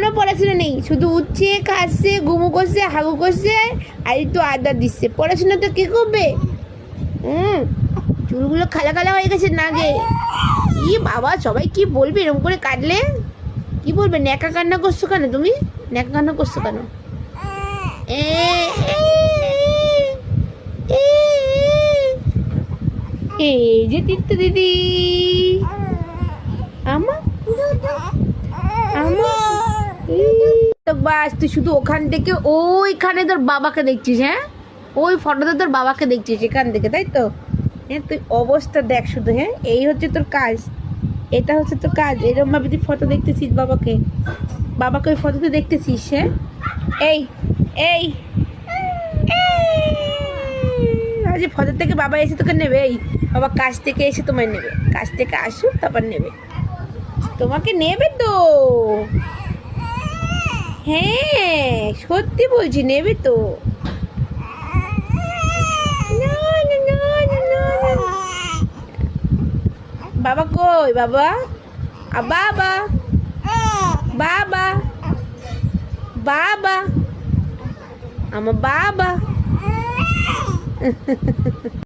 কোনো পড়াশোনা নেই, শুধু উঠছে, খাচ্ছে, ঘুমু করছে, হাগু করছে, আর একটু আড্ডা দিচ্ছে। পড়াশোনা তো কি করবে? চুলগুলো খালা খালা হয়ে গেছে নাগে। ই বাবা, সবাই কি বলবে এরকম করে কাটলে? কি বলবে? ন্যাকা কান্না করছো কেন তুমি? ন্যাকা কান্না করছো কেন? এ এই যে তীর্থ দিদি, আমার বাস, তুই শুধু ওখান থেকে ওইখানে তোর বাবাকে দেখছিস। হ্যাঁ, ওই ফটোতে তোর বাবাকে দেখছিস এখান থেকে, তাই তো? হ্যাঁ, তুই অবস্থা দেখ শুধু। হ্যাঁ, এই হচ্ছে তোর কাজ, এটা হচ্ছে তোর কাজ। এরকম ভাবে তুই ফটো দেখতেছিস বাবাকে, বাবাকে ওই ফটোতে দেখতেছিস। হ্যাঁ, এই এই আজ ফটো থেকে বাবা এসে তোকে নেবে। এই বাবা কাজ থেকে এসে তোমায় নেবে, কাজ থেকে আসুক তারপর নেবে, তোমাকে নেবে তো। হ্যাঁ, সত্যি বলছি, নেবে তো। বাবা কই? বাবা, বাবা, বাবা, বাবা, আমার বাবা।